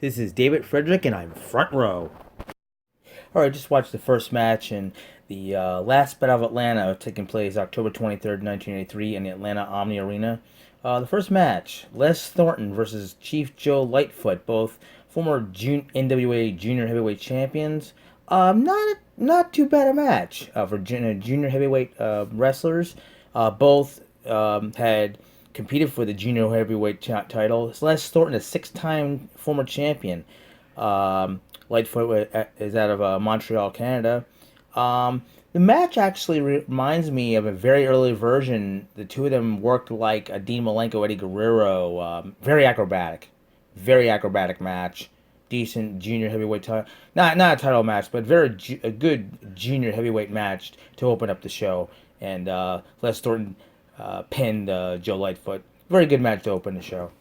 This is David Frederick, and I'm front row. All right, just watched the first match in the last Battle of Atlanta, taking place October 23rd, 1983, in the Atlanta Omni Arena. The first match: Les Thornton versus Chief Joe Lightfoot, both former NWA Junior Heavyweight champions. Not too bad a match for junior heavyweight wrestlers. Both had competed for the junior heavyweight title. Les Thornton, a six-time former champion. Lightfoot is out of Montreal, Canada. The match actually reminds me of a very early version. The two of them worked like a Dean Malenko, Eddie Guerrero. Very acrobatic match. Decent junior heavyweight title, not a title match, but a good junior heavyweight match to open up the show. And Les Thornton pinned Joe Lightfoot. Very good match to open the show.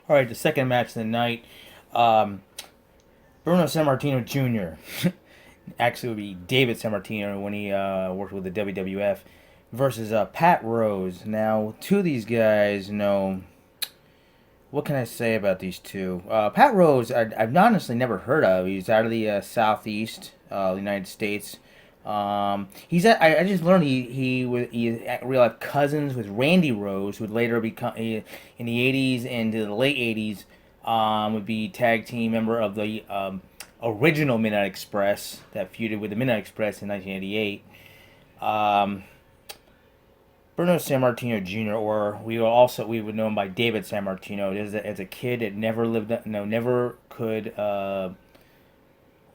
All right, the second match of the night. Um, Bruno Sammartino Jr. Actually, would be David Sammartino when he worked with the WWF versus Pat Rose. Now, two of these guys, what can I say about these two? Pat Rose, I've honestly never heard of. He's out of the southeast United States. I just learned he real life cousins with Randy Rose, who would later become in the '80s and to the late '80s would be tag team member of the original Midnight Express that feuded with the Midnight Express in 1988. Bruno Sammartino Jr., or we would know him by David Sammartino, as a kid that never could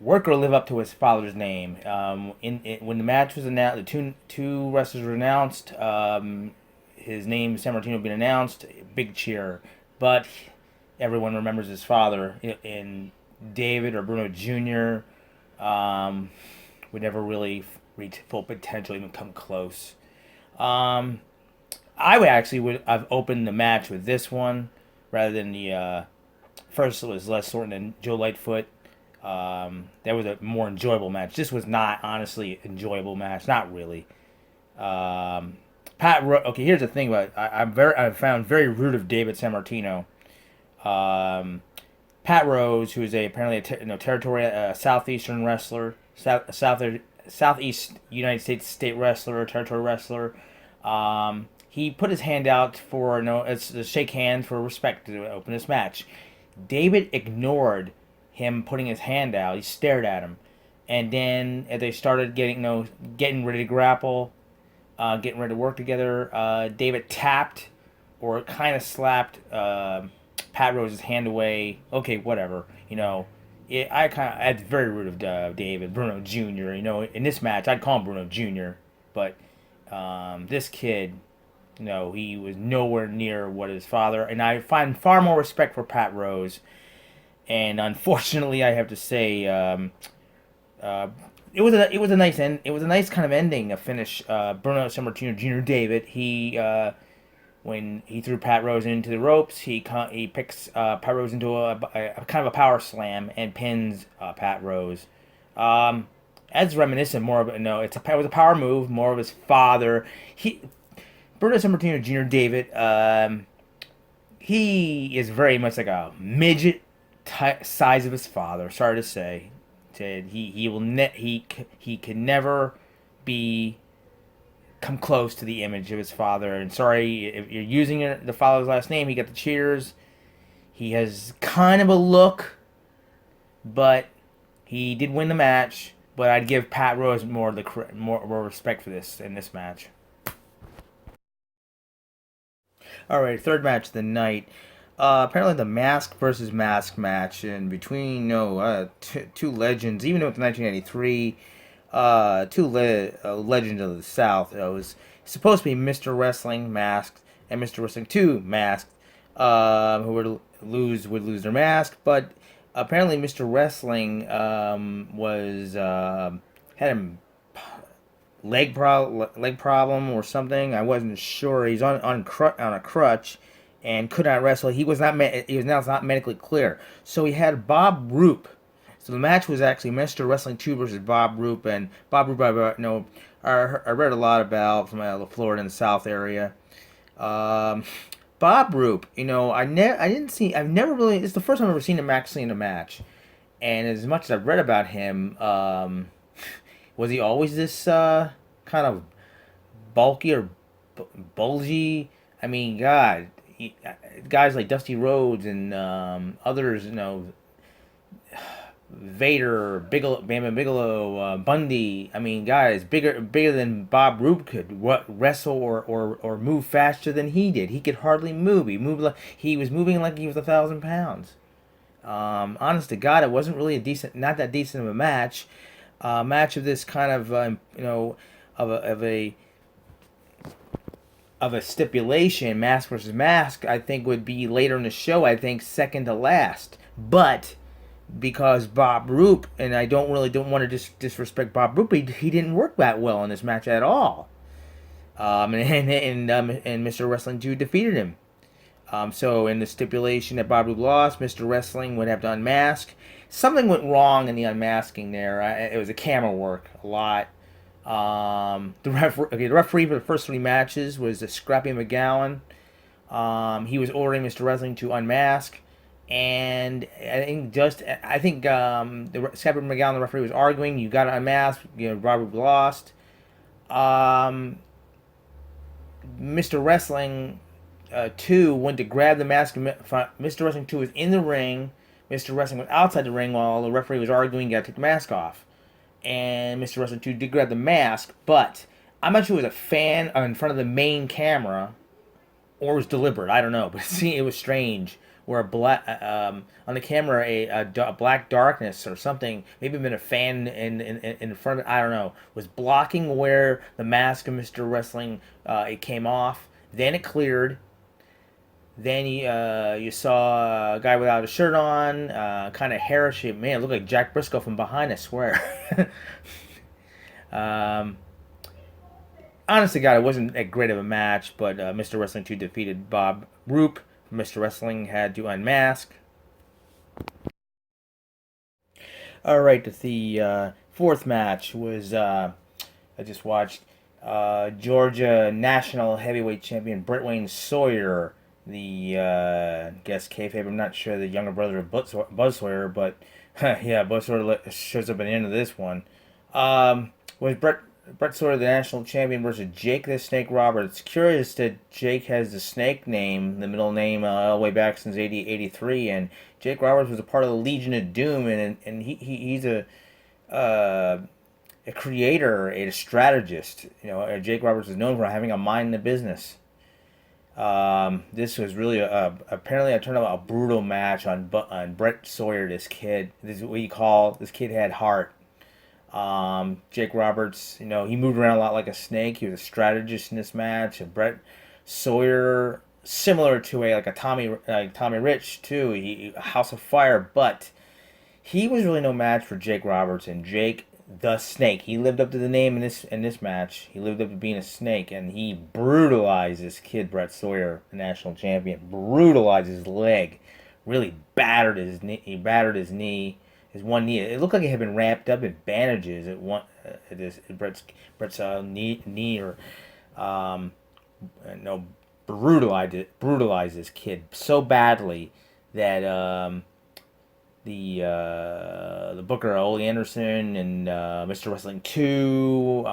work or live up to his father's name. When the match was announced, the two wrestlers were announced. His name Sammartino had been announced. Big cheer, but everyone remembers his father in David or Bruno Jr. Would never really reach full potential, even come close. I would have opened the match with this one rather than the first. It was Les Thornton and Joe Lightfoot. That was a more enjoyable match. This was not honestly enjoyable match. Not really. Okay, here's the thing about it. I found very rude of David Sammartino. Pat Rose, who is apparently a territory southeastern wrestler, southeast United States state wrestler, territory wrestler. He put his hand out for it's to shake hands for respect to open this match. David ignored him putting his hand out. He stared at him, and then as they started getting ready to grapple, getting ready to work together, David tapped or kind of slapped Pat Rose's hand away. Okay, whatever. It's very rude of David Bruno Jr. In this match, I'd call him Bruno Jr. But this kid, he was nowhere near what his father. And I find far more respect for Pat Rose. And unfortunately, I have to say, it was a nice end. It was a nice kind of ending, a finish. Bruno Sammartino Jr. David, when he threw Pat Rose into the ropes, he picks Pat Rose into a kind of a power slam and pins Pat Rose. As reminiscent more of it was a power move, more of his father. Bruno Sammartino Jr. David, he is very much like a midget size of his father. Sorry to say, he can never be come close to the image of his father. And sorry if you're using the father's last name. He got the cheers. He has kind of a look, but he did win the match. But I'd give Pat Rose more respect for this in this match. All right, third match of the night. Apparently, the mask versus mask match in between two legends. Even though it's 1993, legends of the South. It was supposed to be Mr. Wrestling masked and Mr. Wrestling 2 masked, who would lose their mask, but apparently Mr. Wrestling had a leg problem or something. I wasn't sure. He's on a crutch and could not wrestle. He was not medically clear. So he had Bob Roop. So the match was actually Mr. Wrestling 2 versus Bob Roop, and Bob Roop I read a lot about from Florida and the South area. Bob Roop, I didn't see. I've never really. It's the first time I've ever seen him actually in a match. And as much as I've read about him, was he always this kind of bulky or bulgy? I mean, God, guys like Dusty Rhodes and others, Vader, Bigelow, Bam Bam Bigelow, Bundy. I mean, guys bigger than Bob Roop could wrestle or move faster than he did. He could hardly move. He was moving like he was 1,000 pounds. Honest to God, it wasn't really not that decent of a match. Match of this kind of of a stipulation, mask versus mask. I think would be later in the show. I think second to last, but because Bob Roop, and I don't want to disrespect Bob Roop, he didn't work that well in this match at all. And Mr. Wrestling 2 defeated him. So in the stipulation that Bob Roop lost, Mr. Wrestling would have to unmask. Something went wrong in the unmasking there. It was a camera work a lot. The referee for the first three matches was Scrappy McGowan. He was ordering Mr. Wrestling to unmask, and I think the Scrappy McGowan, the referee, was arguing. You got to unmask. Robert lost. Mr. Wrestling 2 went to grab the mask. Mr. Wrestling 2 was in the ring. Mr. Wrestling was outside the ring while the referee was arguing. You got to take the mask off. And Mr. Wrestling 2 did grab the mask, but I'm not sure it was a fan in front of the main camera or it was deliberate. I don't know, but see, it was strange. Where on the camera a black darkness or something, maybe been a fan in front of, I don't know, was blocking where the mask of Mr. Wrestling it came off. Then it cleared. Then you saw a guy without a shirt on, kind of hair shape. Man, it looked like Jack Briscoe from behind, I swear. um, Honestly, God, it wasn't that great of a match, but Mr. Wrestling 2 defeated Bob Roop. Mr. Wrestling had to unmask. All right, the fourth match was I just watched Georgia National Heavyweight Champion Brett Wayne Sawyer, the guest kayfabe. I'm not sure the younger brother of Buzz Sawyer, but yeah, Buzz Sawyer shows up at the end of this one. Was Brett Sawyer the national champion versus Jake the Snake Roberts. Curious that Jake has the Snake name, the middle name, all the way back since 1983, and Jake Roberts was a part of the Legion of Doom, and he's a creator, a strategist. Jake Roberts is known for having a mind in the business. This was really apparently I turned out a brutal match on Brett Sawyer. This kid, this is what you call this kid had heart. Jake Roberts, he moved around a lot like a snake. He was a strategist in this match. And Brett Sawyer, similar to a Tommy Rich too. He House of Fire, but he was really no match for Jake Roberts. And Jake the Snake, he lived up to the name in this match. He lived up to being a snake, and he brutalized this kid Brett Sawyer, the national champion. Brutalized his leg, really battered his knee. He battered his knee. His one knee. It looked like it had been wrapped up in bandages at Brett's knee or no brutalized this kid so badly that the Booker Olli Anderson and Mr. Wrestling 2,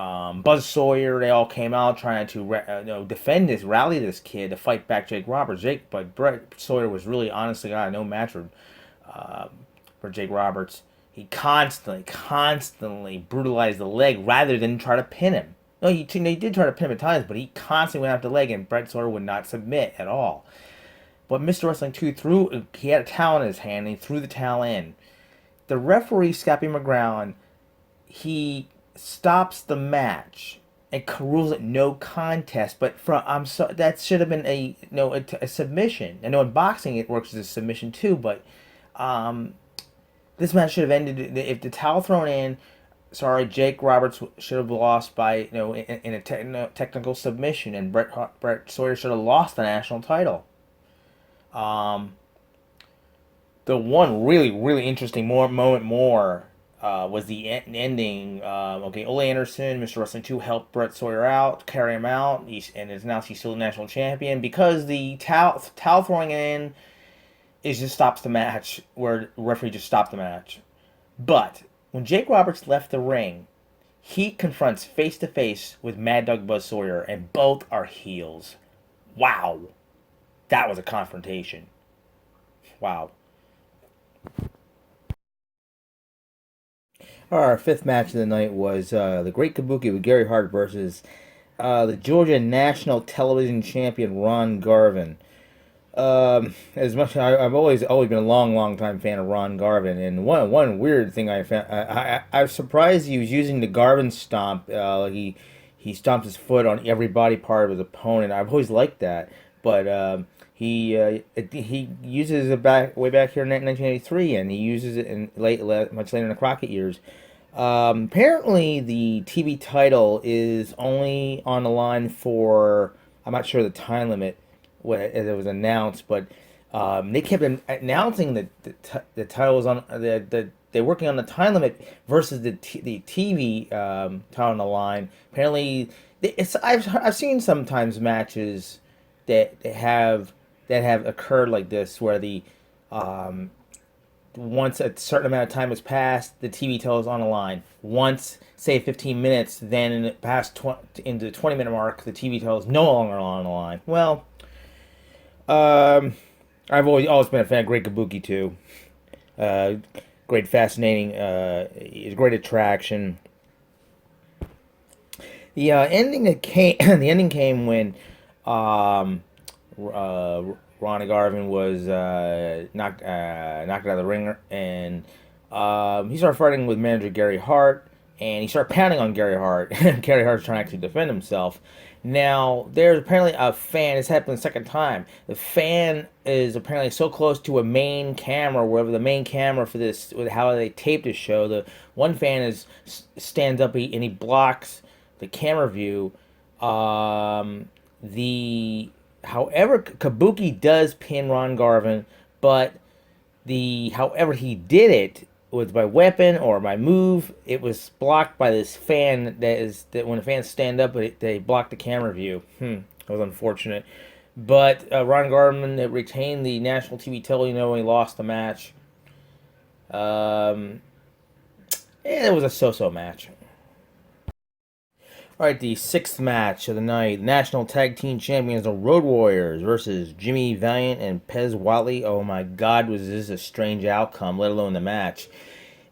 Buzz Sawyer, they all came out trying to rally this kid to fight back Jake Roberts. But Brett Sawyer was really, honestly, God, no match for Jake Roberts. He constantly brutalized the leg rather than try to pin him. No, he did try to pin him at times, but he constantly went after the leg, and Brett Sawyer would not submit at all. But Mr. Wrestling 2 he had a towel in his hand, and he threw the towel in. The referee, Scrappy McGowan, he stops the match and rules it no contest. But that should have been a submission. I know in boxing it works as a submission too, but this match should have ended if the towel thrown in. Sorry, Jake Roberts should have lost by in a technical submission, and Brett Sawyer should have lost the national title. The one really interesting moment was the ending. Okay, Ole Anderson, Mr. Wrestling 2, helped Brett Sawyer out, carry him out, and is now he's still the national champion because the towel throwing in is just stops the match, where the referee just stopped the match. But when Jake Roberts left the ring, he confronts face to face with Mad Dog Buzz Sawyer, and both are heels. Wow, that was a confrontation. Wow. Our fifth match of the night was the Great Kabuki with Gary Hart versus the Georgia National Television Champion Ron Garvin. As much I've always been a long time fan of Ron Garvin, and one weird thing I found, I was surprised he was using the Garvin stomp. He stomped his foot on every body part of his opponent. I've always liked that, but he uses it way back here in 1983, and he uses it in much later in the Crockett years. Apparently, the TV title is only on the line for, I'm not sure the time limit as it was announced, but they kept announcing that the title was on they're working on the time limit versus the TV title on the line. Apparently, I've seen sometimes matches that have occurred like this, where the once a certain amount of time has passed, the TV title is on the line. Once, say 15 minutes, then past into the 20-minute mark, the TV title is no longer on the line. Well, I've always been a fan of Great Kabuki too. Great, fascinating, great attraction. The the ending came when Ronnie Garvin was knocked out of the ring, and he started fighting with manager Gary Hart, and he started pounding on Gary Hart. Gary Hart's trying to actually defend himself. Now, there's apparently a fan. This happened the second time. The fan is apparently so close to a main camera, wherever the main camera for this, with how they taped this show. The one fan stands up and he blocks the camera view. However, Kabuki does pin Ron Garvin, but however he did it was by weapon or by move. It was blocked by this fan that when the fans stand up, they block the camera view. That was unfortunate. But Ron Garvin retained the national TV title, even though he lost the match. It was a so-so match. Alright, the sixth match of the night. National Tag Team Champions, the Road Warriors versus Jimmy Valiant and Pez Whatley. Oh my god, was this a strange outcome, let alone the match.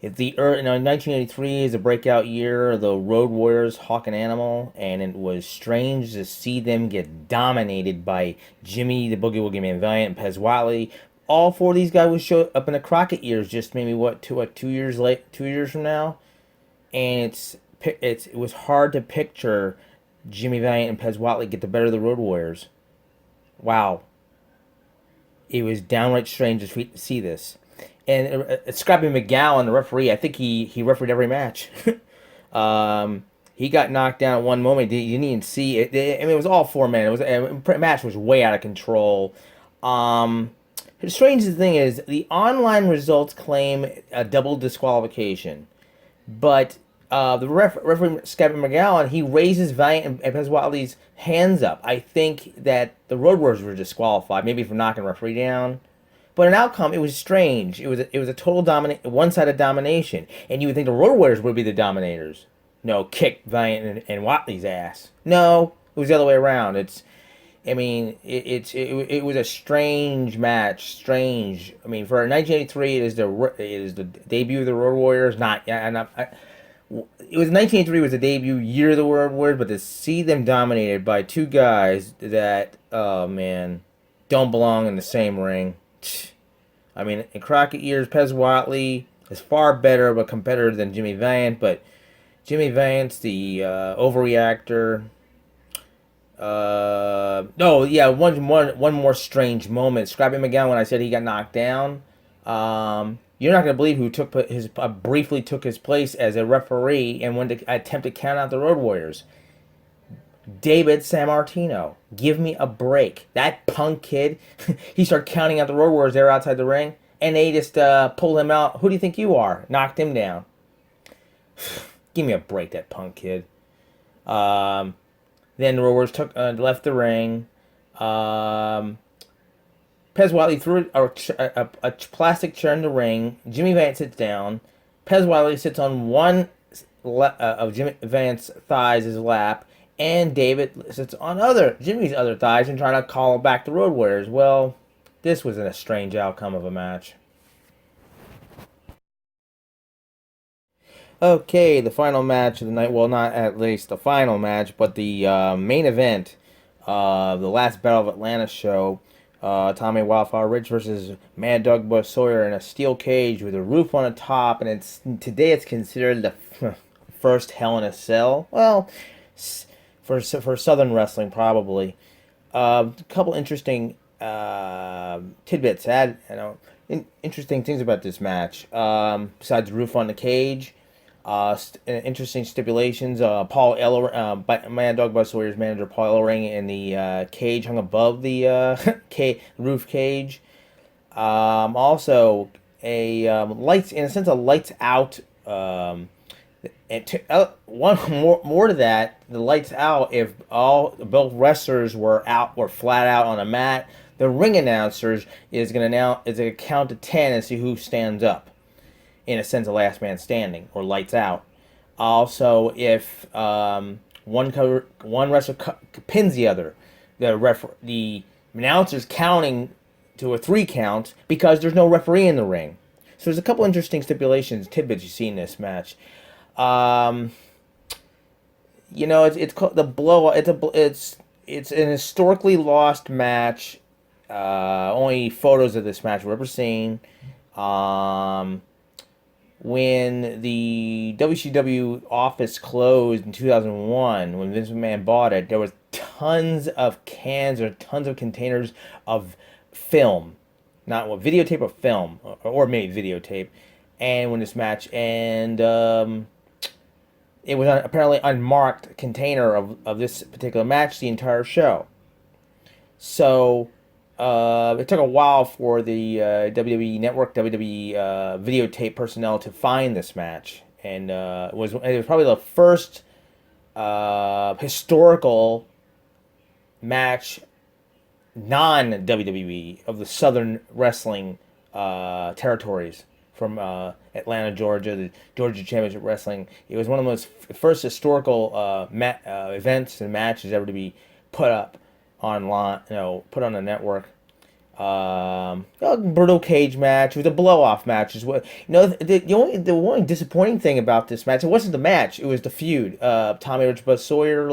If 1983 is a breakout year, the Road Warriors, Hawk and Animal, and it was strange to see them get dominated by Jimmy, the Boogie Woogie Man Valiant, and Pez Whatley. All four of these guys would show up in the Crockett years, just maybe 2 years from now, and it was hard to picture Jimmy Valiant and Pez Whatley get the better of the Road Warriors. Wow. It was downright strange to see this. And Scrappy McGowan, the referee, I think he refereed every match. He got knocked down at one moment. You didn't even see it. I mean, it was all 4 men. The match was way out of control. The strangest thing is, the online results claim a double disqualification. But the referee, Scrappy McGowan, he raises Valiant and Pez Whatley's hands up. I think that the Road Warriors were disqualified, maybe for knocking the referee down. But an outcome, it was strange. It was a total one-sided domination, and you would think the Road Warriors would be the dominators. No, kick Valiant and Whatley's ass. No, it was the other way around. It was a strange match. Strange. I mean, for 1983, it is the debut of the Road Warriors. It was 1983 was the debut year of the Road Warriors, but to see them dominated by two guys that, oh man, don't belong in the same ring. I mean, in Crockett years, Pez Whatley is far better of a competitor than Jimmy Valiant, but Jimmy Valiant's the overreactor. One more strange moment. Scrappy McGowan, when I said he got knocked down, you're not going to believe who briefly took his place as a referee and went to attempt to count out the Road Warriors. David Sammartino. Give me a break. That punk kid, he started counting out the Road Warriors there outside the ring, and they just pulled him out. Who do you think you are? Knocked him down. Give me a break, that Punk kid. Um, then the Roars left the ring. Um, Pez Wiley threw a plastic chair in the ring. Jimmy Vance sits down. Pez Wiley sits on one of Jimmy Vance's thighs, his lap, and David sits on Jimmy's other thighs and trying to call back the Road Warriors. Well, this was a strange outcome of a match. Okay, the final match of the night. Well, not at least the final match, but the main event, the last Battle of Atlanta show. Tommy Wildfire Rich versus Mad Dog Buzz Sawyer in a steel cage with a roof on the top, and today it's considered the first Hell in a Cell. Well, for Southern wrestling probably. A couple interesting tidbits. Interesting things about this match. Besides the roof on the cage. Interesting stipulations. Paul Ellering, Mad Dog Buzz Sawyer's manager, Paul Ellering, in the cage hung above the roof cage. Also, lights, in a sense, a lights out. One more to that, the lights out. If both wrestlers were flat out on a mat, the ring announcers is gonna count to 10 and see who stands up. In a sense, a last man standing or lights out. Also, if one wrestler pins the other, the announcer's counting to a 3 count because there's no referee in the ring. So there's a couple interesting tidbits you see in this match. It's called the blow. It's an historically lost match. Only photos of this match were ever seen. When the WCW office closed in 2001, when Vince McMahon bought it, there was tons of cans or tons of containers of film, not what videotape or film, or maybe videotape, and when this match, and it was apparently unmarked container of this particular match the entire show. So it took a while for the WWE Network, WWE videotape personnel to find this match, and it was probably the first historical match non-WWE of the Southern wrestling territories from Atlanta, Georgia, the Georgia Championship Wrestling. It was one of the most first historical events and matches ever to be put up online, put on the network. Brutal cage match. It was a blow-off match as well. The only disappointing thing about this match, it wasn't the match, it was the feud. Tommy Rich Buzz Sawyer,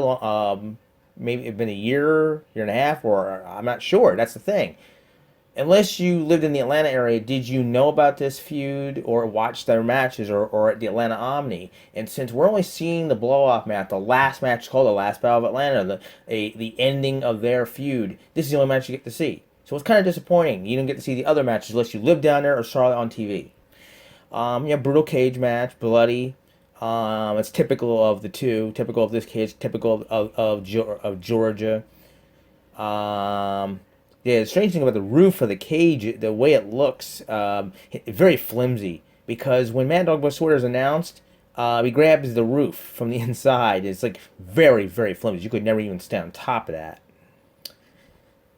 maybe it'd been a year and a half, or I'm not sure. That's the thing. Unless you lived in the Atlanta area, did you know about this feud or watch their matches or at the Atlanta Omni? And since we're only seeing the blow-off match, the last match called the Last Battle of Atlanta, the ending of their feud, this is the only match you get to see. So it's kind of disappointing. You don't get to see the other matches unless you live down there or saw it on TV. Brutal cage match, bloody. It's typical of the two, typical of this cage, typical of Georgia. The strange thing about the roof of the cage, the way it looks, very flimsy. Because when Mad Dog Buzz Sawyer is announced, he grabs the roof from the inside. It's like very, very flimsy. You could never even stand on top of that.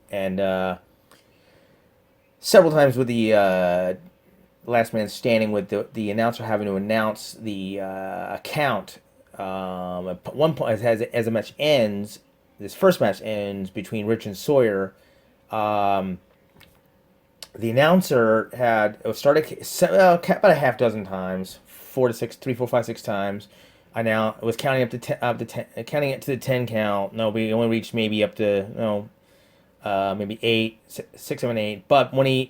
And several times with the last man standing, with the announcer having to announce the count. At one point, as the match ends, this first match ends between Rich and Sawyer. The announcer started about a half dozen times, 3, 4, 5, 6 times. I now was counting counting it to the 10 count. No, we only reached maybe up to maybe 8, 6, 7, 8. But when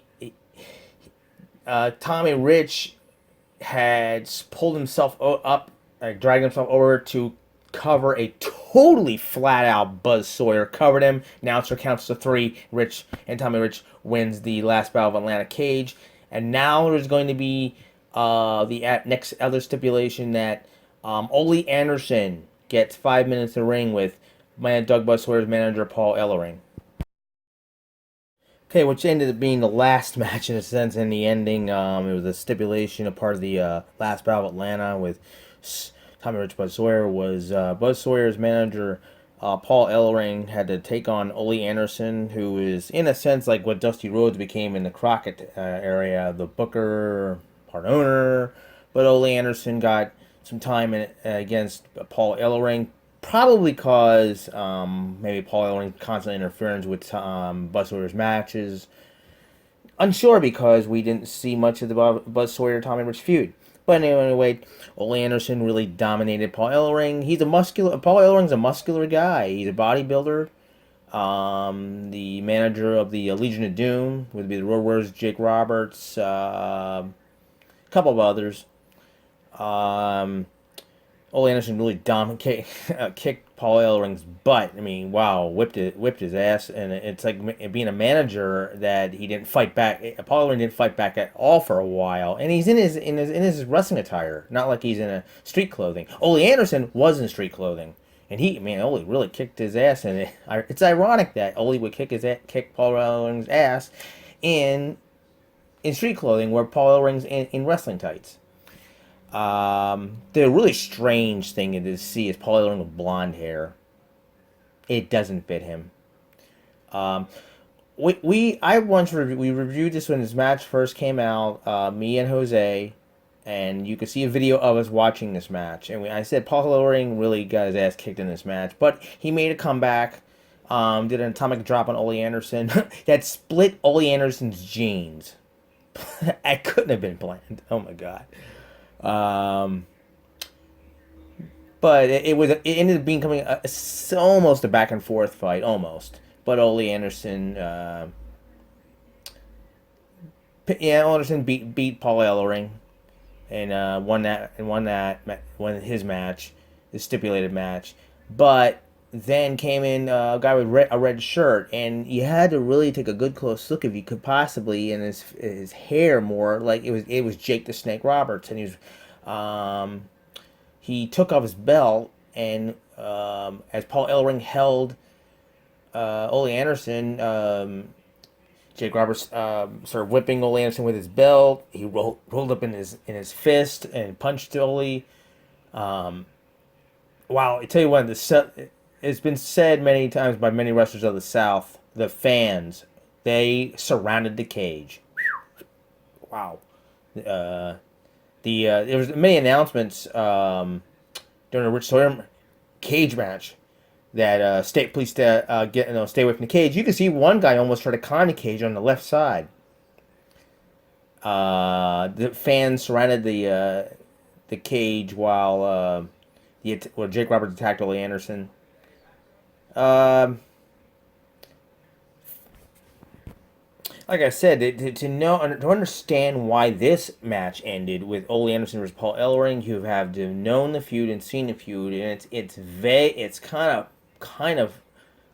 Tommy Rich had pulled himself up, dragged himself over to cover a totally flat out Buzz Sawyer, covered him. Announcer counts to 3. Tommy Rich wins the Last Battle of Atlanta cage. And now there's going to be the next other stipulation that Olli Anderson gets 5 minutes to ring with Doug Buzz Sawyer's manager, Paul Ellering. Okay, which ended up being the last match in a sense in the ending. It was a stipulation, a part of the Last Battle of Atlanta with Tommy Rich Buzz Sawyer was Buzz Sawyer's manager. Paul Ellering had to take on Olli Anderson, who is in a sense like what Dusty Rhodes became in the Crockett area, the Booker part owner. But Olli Anderson got some time against Paul Ellering, probably because maybe Paul Ellering constantly interference with Buzz Sawyer's matches. Unsure because we didn't see much of the Buzz Sawyer Tommy Rich feud. But anyway, Ole Anderson really dominated Paul Ellering. Paul Ellering's a muscular guy. He's a bodybuilder. The manager of the Legion of Doom would be the Road Warriors, Jake Roberts, a couple of others. Ole Anderson really kicked Paul Ellering's butt. I mean, wow, whipped his ass, and it's like being a manager that he didn't fight back. Paul Ellering didn't fight back at all for a while, and he's in his wrestling attire, not like he's in a street clothing. Ole Anderson was in street clothing, and Ole really kicked his ass, and it's ironic that Ole would kick Paul Ellering's ass in street clothing, where Paul Ellering's in wrestling tights. The really strange thing to see is Paul Ellering with blonde hair. It doesn't fit him. We reviewed this when his match first came out. Me and Jose, and you could see a video of us watching this match. And I said Paul Ellering really got his ass kicked in this match, but he made a comeback. Did an atomic drop on Ole Anderson that split Ole Anderson's jeans. That couldn't have been planned. Oh my god. But it ended up becoming almost a back and forth fight, almost. But Ole Anderson, Anderson beat Paul Ellering, and won his match, his stipulated match. But then came in a guy with a red shirt, and you had to really take a good close look if you could possibly, and his hair more like it was Jake the Snake Roberts, and he took off his belt, and as Paul Ellering held Ole Anderson, Jake Roberts started whipping Ole Anderson with his belt. He rolled up in his fist and punched Ole. Wow, I tell you what, it's been said many times by many wrestlers of the South, the fans, they surrounded the cage. Wow. There was many announcements during the Rich Sawyer cage match that please stay away from the cage. You can see one guy almost try to climb the cage on the left side. The fans surrounded the cage while Jake Roberts attacked Ole Anderson. Like I said, to understand why this match ended with Ole Anderson versus Paul Ellering, you have to have known the feud and seen the feud, and it's kind of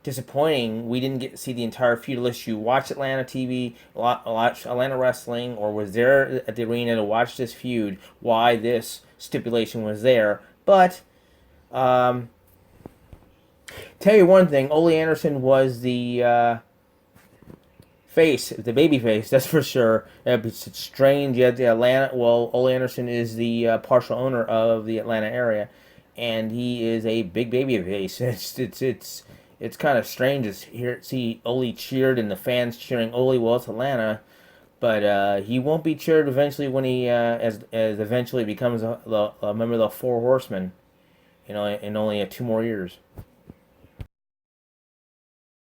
disappointing. We didn't get to see the entire feud unless you watched Atlanta TV, watch Atlanta wrestling, or was there at the arena to watch this feud. Why this stipulation was there, but tell you one thing, Ole Anderson was the baby face, that's for sure. It's strange. You have the Atlanta. Well, Ole Anderson is the partial owner of the Atlanta area, and he is a big baby face. It's kind of strange to see Ole cheered and the fans cheering Ole. Well, it's Atlanta, but he won't be cheered eventually when he as eventually becomes a member of the Four Horsemen. In only 2 more years.